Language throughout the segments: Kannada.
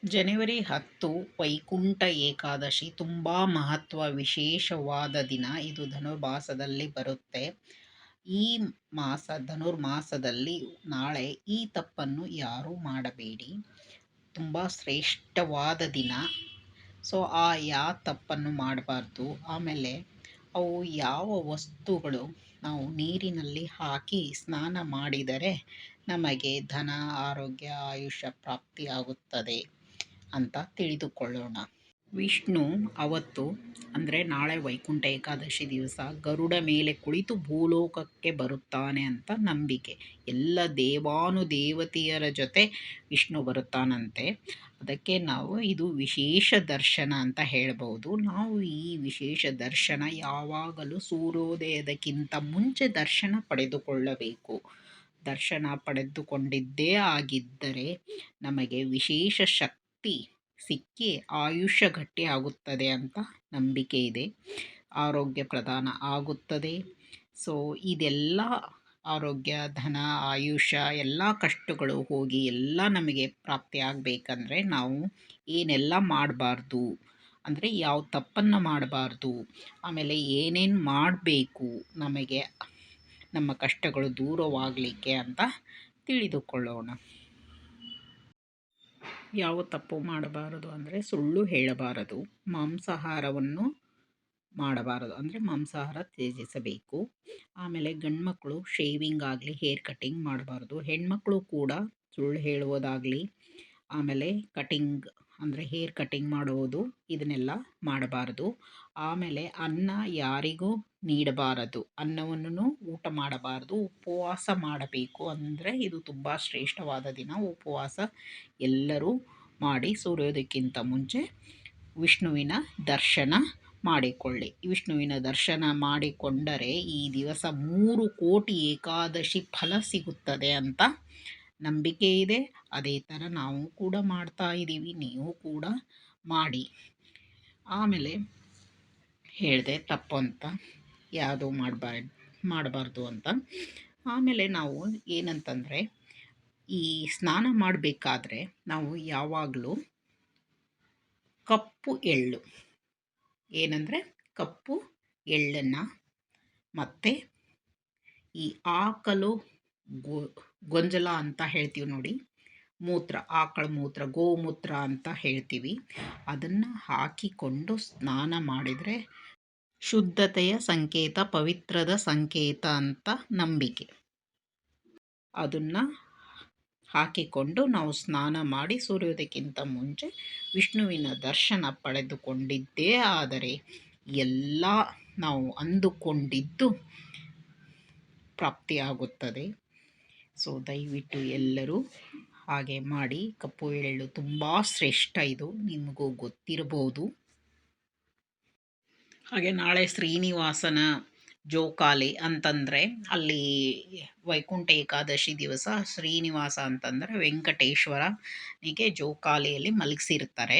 ಜನವರಿ 10 ವೈಕುಂಠ ಏಕಾದಶಿ ತುಂಬ ಮಹತ್ವ ವಿಶೇಷವಾದ ದಿನ. ಇದು ಧನುರ್ಮಾಸದಲ್ಲಿ ಬರುತ್ತೆ. ಈ ಧನುರ್ಮಾಸದಲ್ಲಿ ನಾಳೆ ಈ ತಪ್ಪನ್ನು ಯಾರೂ ಮಾಡಬೇಡಿ. ತುಂಬ ಶ್ರೇಷ್ಠವಾದ ದಿನ. ಸೊ ಯಾವ ತಪ್ಪನ್ನು ಮಾಡಬಾರ್ದು. ಆಮೇಲೆ ಅವು ಯಾವ ವಸ್ತುಗಳು ನಾವು ನೀರಿನಲ್ಲಿ ಹಾಕಿ ಸ್ನಾನ ಮಾಡಿದರೆ ನಮಗೆ ಧನ, ಆರೋಗ್ಯ, ಆಯುಷ್ಯ ಪ್ರಾಪ್ತಿಯಾಗುತ್ತದೆ ಅಂತ ತಿಳಿದುಕೊಳ್ಳೋಣ. ವಿಷ್ಣು ಅವತ್ತು ಅಂದರೆ ನಾಳೆ ವೈಕುಂಠ ಏಕಾದಶಿ ದಿವಸ ಗರುಡ ಮೇಲೆ ಕುಳಿತು ಭೂಲೋಕಕ್ಕೆ ಬರುತ್ತಾನೆ ಅಂತ ನಂಬಿಕೆ. ಎಲ್ಲ ದೇವಾನುದೇವತೆಯರ ಜೊತೆ ವಿಷ್ಣು ಬರುತ್ತಾನಂತೆ. ಅದಕ್ಕೆ ನಾವು ಇದು ವಿಶೇಷ ದರ್ಶನ ಅಂತ ಹೇಳ್ಬೋದು. ನಾವು ಈ ವಿಶೇಷ ದರ್ಶನ ಯಾವಾಗಲೂ ಸೂರ್ಯೋದಯದಕ್ಕಿಂತ ಮುಂಚೆ ದರ್ಶನ ಪಡೆದುಕೊಳ್ಳಬೇಕು. ದರ್ಶನ ಪಡೆದುಕೊಂಡಿದ್ದೇ ಆಗಿದ್ದರೆ ನಮಗೆ ವಿಶೇಷ ಶಕ್ತಿ ಸಿಕ್ಕಿ ಆಯುಷ್ಯ ಗಟ್ಟಿಯಾಗುತ್ತದೆ ಅಂತ ನಂಬಿಕೆ ಇದೆ. ಆರೋಗ್ಯ ಪ್ರದಾನ ಆಗುತ್ತದೆ. ಸೊ ಇದೆಲ್ಲ ಆರೋಗ್ಯ, ಧನ, ಆಯುಷ್ಯ ಎಲ್ಲ ಕಷ್ಟಗಳು ಹೋಗಿ ಎಲ್ಲ ನಮಗೆ ಪ್ರಾಪ್ತಿ ಆಗಬೇಕಂದ್ರೆ ನಾವು ಏನೆಲ್ಲ ಮಾಡಬಾರ್ದು ಅಂದರೆ ಯಾವ ತಪ್ಪನ್ನು ಮಾಡಬಾರ್ದು, ಆಮೇಲೆ ಏನೇನು ಮಾಡಬೇಕು ನಮಗೆ ನಮ್ಮ ಕಷ್ಟಗಳು ದೂರವಾಗಲಿಕ್ಕೆ ಅಂತ ತಿಳಿದುಕೊಳ್ಳೋಣ. ಯಾವ ತಪ್ಪು ಮಾಡಬಾರದು ಅಂದರೆ ಸುಳ್ಳು ಹೇಳಬಾರದು, ಮಾಂಸಾಹಾರವನ್ನು ಮಾಡಬಾರದು ಅಂದರೆ ಮಾಂಸಾಹಾರ ತ್ಯಜಿಸಬೇಕು. ಆಮೇಲೆ ಗಂಡ್ಮಕ್ಕಳು ಶೇವಿಂಗ್ ಆಗಲಿ ಹೇರ್ ಕಟಿಂಗ್ ಮಾಡಬಾರ್ದು. ಹೆಣ್ಮಕ್ಳು ಕೂಡ ಸುಳ್ಳು ಹೇಳುವುದಾಗಲಿ ಆಮೇಲೆ ಕಟಿಂಗ್ ಅಂದರೆ ಹೇರ್ ಕಟಿಂಗ್ ಮಾಡುವುದು ಇದನ್ನೆಲ್ಲ ಮಾಡಬಾರದು. ಆಮೇಲೆ ಅನ್ನ ಯಾರಿಗೂ ನೀಡಬಾರದು, ಅನ್ನವನ್ನು ಊಟ ಮಾಡಬಾರದು, ಉಪವಾಸ ಮಾಡಬೇಕು. ಅಂದರೆ ಇದು ತುಂಬ ಶ್ರೇಷ್ಠವಾದ ದಿನ. ಉಪವಾಸ ಎಲ್ಲರೂ ಮಾಡಿ ಸೂರ್ಯೋದಯಕ್ಕಿಂತ ಮುಂಚೆ ವಿಷ್ಣುವಿನ ದರ್ಶನ ಮಾಡಿಕೊಳ್ಳಿ. ವಿಷ್ಣುವಿನ ದರ್ಶನ ಮಾಡಿಕೊಂಡರೆ ಈ ದಿವಸ 3 ಕೋಟಿ ಏಕಾದಶಿ ಫಲ ಸಿಗುತ್ತದೆ ಅಂತ ನಂಬಿಕೆ ಇದೆ. ಅದೇ ಥರ ನಾವು ಕೂಡ ಮಾಡ್ತಾ ಇದ್ದೀವಿ, ನೀವು ಕೂಡ ಮಾಡಿ. ಆಮೇಲೆ ಹೇಳಿದೆ ತಪ್ಪು ಅಂತ ಯಾವುದು ಮಾಡಬಾರ್ದು ಅಂತ. ಆಮೇಲೆ ನಾವು ಏನಂತಂದರೆ ಈ ಸ್ನಾನ ಮಾಡಬೇಕಾದ್ರೆ ನಾವು ಯಾವಾಗಲೂ ಕಪ್ಪು ಎಳ್ಳು ಏನಂದರೆ ಕಪ್ಪು ಎಳ್ಳನ್ನು ಮತ್ತು ಈ ಆಕಳು ಗೊಂಜಲ ಅಂತ ಹೇಳ್ತೀವಿ ನೋಡಿ, ಮೂತ್ರ, ಆಕಳ ಮೂತ್ರ, ಗೋಮೂತ್ರ ಅಂತ ಹೇಳ್ತೀವಿ, ಅದನ್ನು ಹಾಕಿಕೊಂಡು ಸ್ನಾನ ಮಾಡಿದರೆ ಶುದ್ಧತೆಯ ಸಂಕೇತ, ಪವಿತ್ರದ ಸಂಕೇತ ಅಂತ ನಂಬಿಕೆ. ಅದನ್ನು ಹಾಕಿಕೊಂಡು ನಾವು ಸ್ನಾನ ಮಾಡಿ ಸೂರ್ಯೋದಯಕ್ಕಿಂತ ಮುಂಚೆ ವಿಷ್ಣುವಿನ ದರ್ಶನ ಪಡೆದುಕೊಂಡಿದ್ದೇ ಆದರೆ ಎಲ್ಲ ನಾವು ಅಂದುಕೊಂಡಿದ್ದು ಪ್ರಾಪ್ತಿಯಾಗುತ್ತದೆ. ಸೊ ದಯವಿಟ್ಟು ಎಲ್ಲರೂ ಹಾಗೆ ಮಾಡಿ. ಕಪ್ಪು ಎಳ್ಳು ತುಂಬ ಶ್ರೇಷ್ಠ, ಇದು ನಿಮಗೂ ಗೊತ್ತಿರಬಹುದು. ಹಾಗೆ ನಾಳೆ ಶ್ರೀನಿವಾಸನ ಜೋಕಾಲಿ ಅಂತಂದರೆ ಅಲ್ಲಿ ವೈಕುಂಠ ಏಕಾದಶಿ ದಿವಸ ಶ್ರೀನಿವಾಸ ಅಂತಂದರೆ ವೆಂಕಟೇಶ್ವರನಿಗೆ ಜೋಕಾಲಿಯಲ್ಲಿ ಮಲಗಿಸಿರ್ತಾರೆ.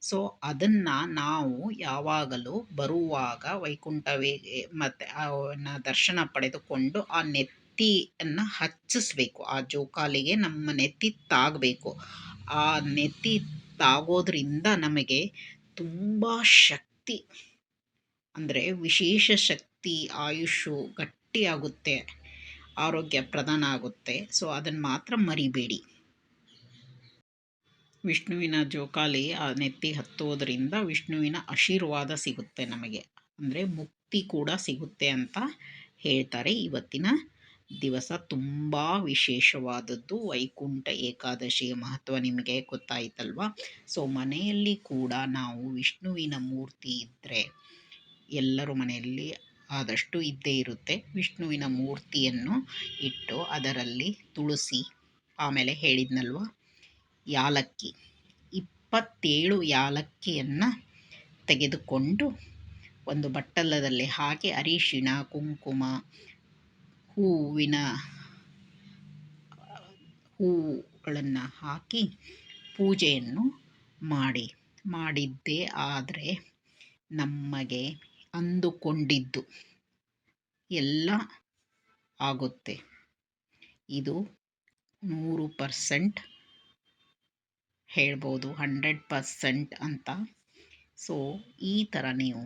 ಸೊ ಅದನ್ನು ನಾವು ಯಾವಾಗಲೂ ಬರುವಾಗ ವೈಕುಂಠವೇ ಮತ್ತು ಅವನ ದರ್ಶನ ಪಡೆದುಕೊಂಡು ಆ ನೆತ್ತಿಯನ್ನು ಹಚ್ಚಿಸ್ಬೇಕು. ಆ ಜೋಕಾಲಿಗೆ ನಮ್ಮ ನೆತ್ತಿ ತಾಗಬೇಕು. ಆ ನೆತ್ತಿ ತಾಗೋದ್ರಿಂದ ನಮಗೆ ತುಂಬ ಶಕ್ತಿ ಅಂದರೆ ವಿಶೇಷ ಶಕ್ತಿ, ಆಯುಷು ಗಟ್ಟಿಯಾಗುತ್ತೆ, ಆರೋಗ್ಯ ಪ್ರದಾನ ಆಗುತ್ತೆ. ಸೊ ಅದನ್ನು ಮಾತ್ರ ಮರಿಬೇಡಿ. ವಿಷ್ಣುವಿನ ಜೋಕಾಲಿ ಆ ನೆತ್ತಿ ಹತ್ತೋದ್ರಿಂದ ವಿಷ್ಣುವಿನ ಆಶೀರ್ವಾದ ಸಿಗುತ್ತೆ ನಮಗೆ, ಅಂದರೆ ಮುಕ್ತಿ ಕೂಡ ಸಿಗುತ್ತೆ ಅಂತ ಹೇಳ್ತಾರೆ. ಇವತ್ತಿನ ದಿವಸ ತುಂಬ ವಿಶೇಷವಾದದ್ದು. ವೈಕುಂಠ ಏಕಾದಶಿಯ ಮಹತ್ವ ನಿಮಗೆ ಗೊತ್ತಾಯ್ತಲ್ವ. ಸೊ ಮನೆಯಲ್ಲಿ ಕೂಡ ನಾವು ವಿಷ್ಣುವಿನ ಮೂರ್ತಿ ಇದ್ದರೆ, ಎಲ್ಲರ ಮನೆಯಲ್ಲಿ ಆದಷ್ಟು ಇದ್ದೇ ಇರುತ್ತೆ, ವಿಷ್ಣುವಿನ ಮೂರ್ತಿಯನ್ನು ಇಟ್ಟು ಅದರಲ್ಲಿ ತುಳಸಿ, ಆಮೇಲೆ ಹೇಳಿದ್ನಲ್ವ ಯಾಲಕ್ಕಿ, 27 ಯಾಲಕ್ಕಿಯನ್ನು ತೆಗೆದುಕೊಂಡು ಒಂದು ಬಟ್ಟಲದಲ್ಲಿ ಹಾಕಿ ಅರಿಶಿಣ, ಕುಂಕುಮ, ಹೂಗಳನ್ನು ಹಾಕಿ ಪೂಜೆಯನ್ನು ಮಾಡಿದ್ದೇ ಆದರೆ ನಮಗೆ ಅಂದುಕೊಂಡಿದ್ದು ಎಲ್ಲ ಆಗುತ್ತೆ. ಇದು 100% ಹೇಳ್ಬೋದು 100% ಅಂತ. ಸೊ ಈ ಥರ ನೀವು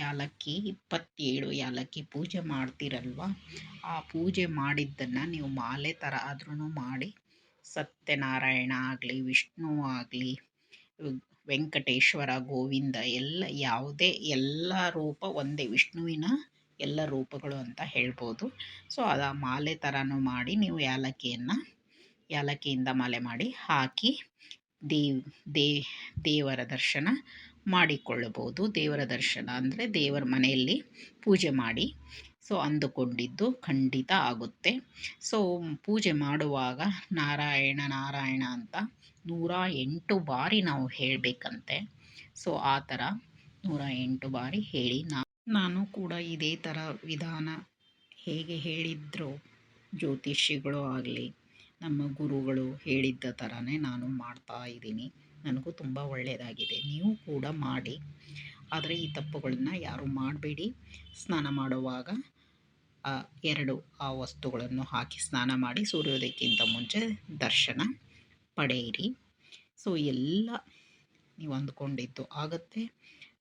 ಯಾಲಕ್ಕಿ 27 ಯಾಲಕ್ಕಿ ಪೂಜೆ ಮಾಡ್ತೀರಲ್ವ, ಆ ಪೂಜೆ ಮಾಡಿದ್ದನ್ನು ನೀವು ಮಾಲೆ ಥರ ಆದ್ರೂ ಮಾಡಿ ಸತ್ಯನಾರಾಯಣ ಆಗಲಿ, ವಿಷ್ಣು ಆಗಲಿ, ವೆಂಕಟೇಶ್ವರ, ಗೋವಿಂದ ಎಲ್ಲ ಯಾವುದೇ ಎಲ್ಲ ರೂಪ ಒಂದೇ, ವಿಷ್ಣುವಿನ ಎಲ್ಲ ರೂಪಗಳು ಅಂತ ಹೇಳ್ಬೋದು. ಸೊ ಅದು ಆ ಮಾಲೆ ಥರನೂ ಮಾಡಿ ನೀವು ಯಾಲಕ್ಕಿಯಿಂದ ಮಾಲೆ ಮಾಡಿ ಹಾಕಿ ದೇವರ ದರ್ಶನ ಮಾಡಿಕೊಳ್ಳಬಹುದು. ದೇವರ ದರ್ಶನ ಅಂದರೆ ದೇವರ ಮನೆಯಲ್ಲಿ ಪೂಜೆ ಮಾಡಿ, ಸೊ ಅಂದುಕೊಂಡಿದ್ದು ಖಂಡಿತ ಆಗುತ್ತೆ. ಸೊ ಪೂಜೆ ಮಾಡುವಾಗ ನಾರಾಯಣ ನಾರಾಯಣ ಅಂತ 108 ಬಾರಿ ನಾವು ಹೇಳಬೇಕಂತೆ. ಸೊ ಆ ಥರ 108 ಬಾರಿ ಹೇಳಿ ನಾನು ಕೂಡ ಇದೇ ಥರ ವಿಧಾನ ಹೇಗೆ ಹೇಳಿದ್ರು ಜ್ಯೋತಿಷಿಗಳು ಆಗಲಿ, ನಮ್ಮ ಗುರುಗಳು ಹೇಳಿದ್ದ ಥರನೇ ನಾನು ಮಾಡ್ತಾ ಇದ್ದೀನಿ. ನನಗೂ ತುಂಬ ಒಳ್ಳೆಯದಾಗಿದೆ. ನೀವು ಕೂಡ ಮಾಡಿ. ಆದರೆ ಈ ತಪ್ಪುಗಳನ್ನ ಯಾರೂ ಮಾಡಬೇಡಿ. ಸ್ನಾನ ಮಾಡುವಾಗ ಆ ವಸ್ತುಗಳನ್ನು ಹಾಕಿ ಸ್ನಾನ ಮಾಡಿ ಸೂರ್ಯೋದಯಕ್ಕಿಂತ ಮುಂಚೆ ದರ್ಶನ ಪಡೆಯಿರಿ. ಸೊ ಎಲ್ಲ ನೀವು ಅಂದ್ಕೊಂಡಿದ್ದು ಆಗುತ್ತೆ.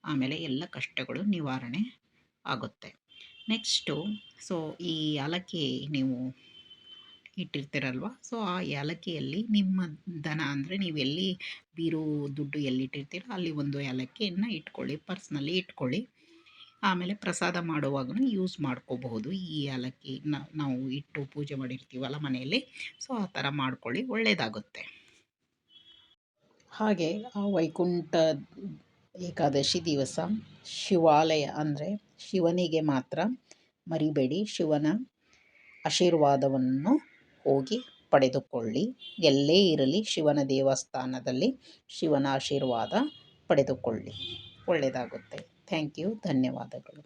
ಆಮೇಲೆ ಎಲ್ಲ ಕಷ್ಟಗಳು ನಿವಾರಣೆ ಆಗುತ್ತೆ. ನೆಕ್ಸ್ಟು, ಸೊ ಈ ಯಾಲಕ್ಕಿ ನೀವು ಇಟ್ಟಿರ್ತೀರಲ್ವ, ಸೊ ಆ ಯಾಲಕ್ಕಿಯಲ್ಲಿ ನಿಮ್ಮ ದನ ಅಂದರೆ ನೀವೆಲ್ಲಿ ದುಡ್ಡು ಎಲ್ಲಿಟ್ಟಿರ್ತೀರೋ ಅಲ್ಲಿ ಒಂದು ಯಾಲಕ್ಕಿಯನ್ನು ಇಟ್ಕೊಳ್ಳಿ, ಪರ್ಸ್ನಲ್ಲಿ ಇಟ್ಕೊಳ್ಳಿ. ಆಮೇಲೆ ಪ್ರಸಾದ ಮಾಡುವಾಗೂ ಯೂಸ್ ಮಾಡ್ಕೋಬಹುದು. ಈ ಯಾಲಕ್ಕಿ ನಾವು ಇಟ್ಟು ಪೂಜೆ ಮಾಡಿರ್ತೀವಲ್ಲ ಮನೆಯಲ್ಲಿ, ಸೊ ಆ ಥರ ಮಾಡ್ಕೊಳ್ಳಿ, ಒಳ್ಳೆಯದಾಗುತ್ತೆ. ಹಾಗೆ ಆ ವೈಕುಂಠ ಏಕಾದಶಿ ದಿವಸ ಶಿವಾಲಯ ಅಂದರೆ ಶಿವನಿಗೆ ಮಾತ್ರ ಮರಿಬೇಡಿ, ಶಿವನ ಆಶೀರ್ವಾದವನ್ನು ಹೋಗಿ ಪಡೆದುಕೊಳ್ಳಿ. ಎಲ್ಲೇ ಇರಲಿ ಶಿವನ ದೇವಸ್ಥಾನದಲ್ಲಿ ಶಿವನ ಆಶೀರ್ವಾದ ಪಡೆದುಕೊಳ್ಳಿ, ಒಳ್ಳೆಯದಾಗುತ್ತೆ. ಥ್ಯಾಂಕ್ ಯು, ಧನ್ಯವಾದಗಳು.